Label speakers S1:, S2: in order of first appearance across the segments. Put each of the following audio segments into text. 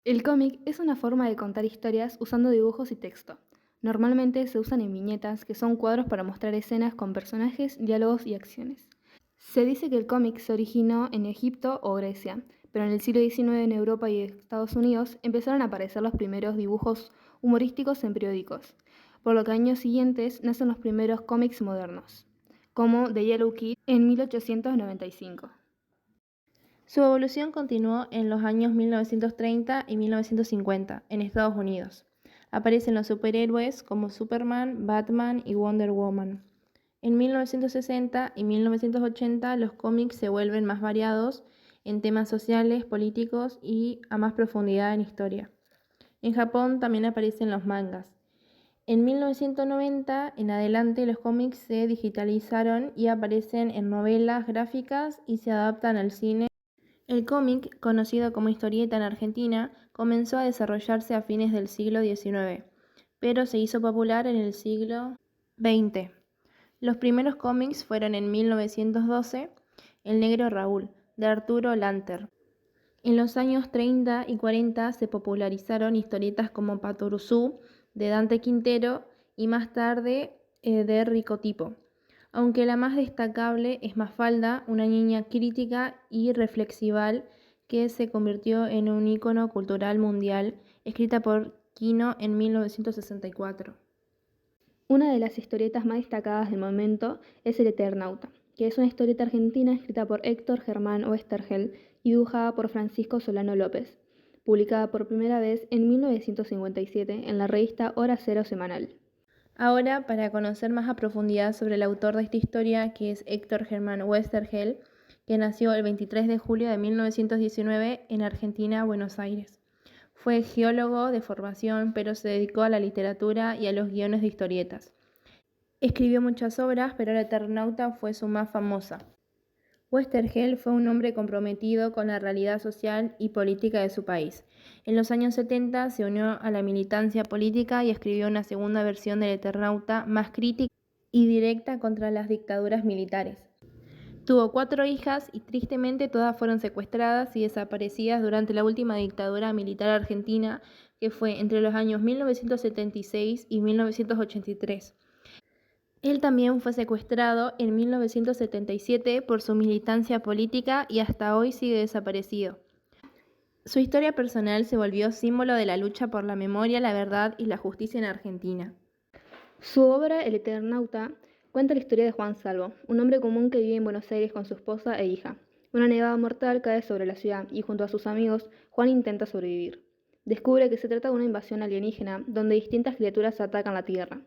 S1: El cómic es una forma de contar historias usando dibujos y texto. Normalmente se usan en viñetas, que son cuadros para mostrar escenas con personajes, diálogos y acciones. Se dice que el cómic se originó en Egipto o Grecia, pero en el siglo XIX en Europa y Estados Unidos empezaron a aparecer los primeros dibujos humorísticos en periódicos, por lo que años siguientes nacen los primeros cómics modernos, como The Yellow Kid en 1895.
S2: Su evolución continuó en los años 1930 y 1950 en Estados Unidos. Aparecen los superhéroes como Superman, Batman y Wonder Woman. En 1960 y 1980 los cómics se vuelven más variados en temas sociales, políticos y a más profundidad en historia. En Japón también aparecen los mangas. En 1990 en adelante los cómics se digitalizaron y aparecen en novelas gráficas y se adaptan al cine. El cómic, conocido como historieta en Argentina, comenzó a desarrollarse a fines del siglo XIX, pero se hizo popular en el siglo XX. Los primeros cómics fueron en 1912, El Negro Raúl, de Arturo Lanter. En los años 30 y 40 se popularizaron historietas como Patoruzú, de Dante Quintero, y más tarde de Ricotipo, aunque la más destacable es Mafalda, una niña crítica y reflexiva que se convirtió en un ícono cultural mundial, escrita por Quino en 1964.
S1: Una de las historietas más destacadas del momento es El Eternauta, que es una historieta argentina escrita por Héctor Germán Oesterhel y dibujada por Francisco Solano López, publicada por primera vez en 1957 en la revista Hora Cero Semanal.
S2: Ahora, para conocer más a profundidad sobre el autor de esta historia, que es Héctor Germán Oesterhel, que nació el 23 de julio de 1919 en Argentina, Buenos Aires. Fue geólogo de formación, pero se dedicó a la literatura y a los guiones de historietas. Escribió muchas obras, pero El Eternauta fue su más famosa. Oesterhel fue un hombre comprometido con la realidad social y política de su país. En los años 70 se unió a la militancia política y escribió una segunda versión del Eternauta más crítica y directa contra las dictaduras militares. Tuvo 4 hijas y tristemente todas fueron secuestradas y desaparecidas durante la última dictadura militar argentina, que fue entre los años 1976 y 1983. Él también fue secuestrado en 1977 por su militancia política y hasta hoy sigue desaparecido. Su historia personal se volvió símbolo de la lucha por la memoria, la verdad y la justicia en Argentina.
S1: Su obra El Eternauta cuenta la historia de Juan Salvo, un hombre común que vive en Buenos Aires con su esposa e hija. Una nevada mortal cae sobre la ciudad y junto a sus amigos, Juan intenta sobrevivir. Descubre que se trata de una invasión alienígena donde distintas criaturas atacan la Tierra,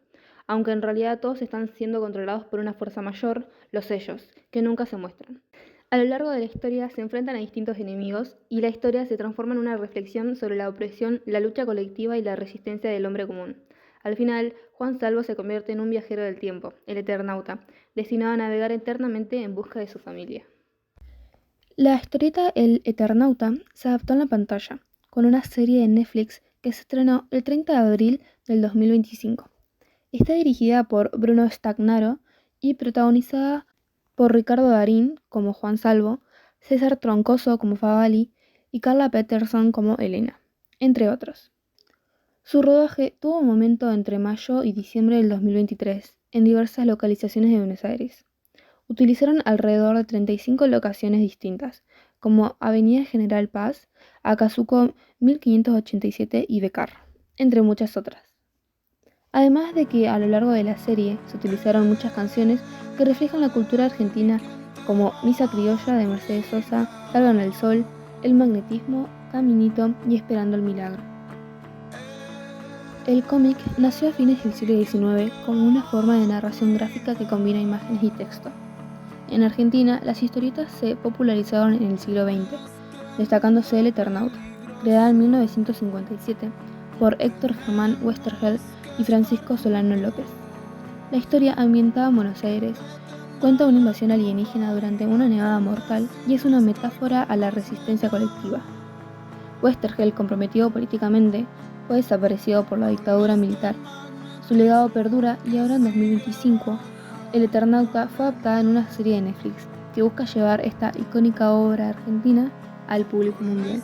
S1: aunque en realidad todos están siendo controlados por una fuerza mayor, los sellos, que nunca se muestran. A lo largo de la historia se enfrentan a distintos enemigos y la historia se transforma en una reflexión sobre la opresión, la lucha colectiva y la resistencia del hombre común. Al final, Juan Salvo se convierte en un viajero del tiempo, el Eternauta, destinado a navegar eternamente en busca de su familia. La historieta El Eternauta se adaptó en la pantalla, con una serie de Netflix que se estrenó el 30 de abril del 2025. Está dirigida por Bruno Stagnaro y protagonizada por Ricardo Darín como Juan Salvo, César Troncoso como Favalli y Carla Peterson como Elena, entre otros. Su rodaje tuvo un momento entre mayo y diciembre del 2023 en diversas localizaciones de Buenos Aires. Utilizaron alrededor de 35 locaciones distintas, como Avenida General Paz, Acasuco 1587 y Becar, entre muchas otras. Además de que a lo largo de la serie se utilizaron muchas canciones que reflejan la cultura argentina, como Misa Criolla de Mercedes Sosa, Salgan el Sol, El Magnetismo, Caminito y Esperando el Milagro. El cómic nació a fines del siglo XIX como una forma de narración gráfica que combina imágenes y texto. En Argentina, las historietas se popularizaron en el siglo XX, destacándose El Eternauta, creada en 1957 por Héctor Germán Oesterhel y Francisco Solano López. La historia, ambientada en Buenos Aires, cuenta una invasión alienígena durante una nevada mortal y es una metáfora a la resistencia colectiva. Oesterhel, comprometido políticamente, fue desaparecido por la dictadura militar. Su legado perdura y ahora en 2025, El Eternauta fue adaptada en una serie de Netflix que busca llevar esta icónica obra argentina al público mundial.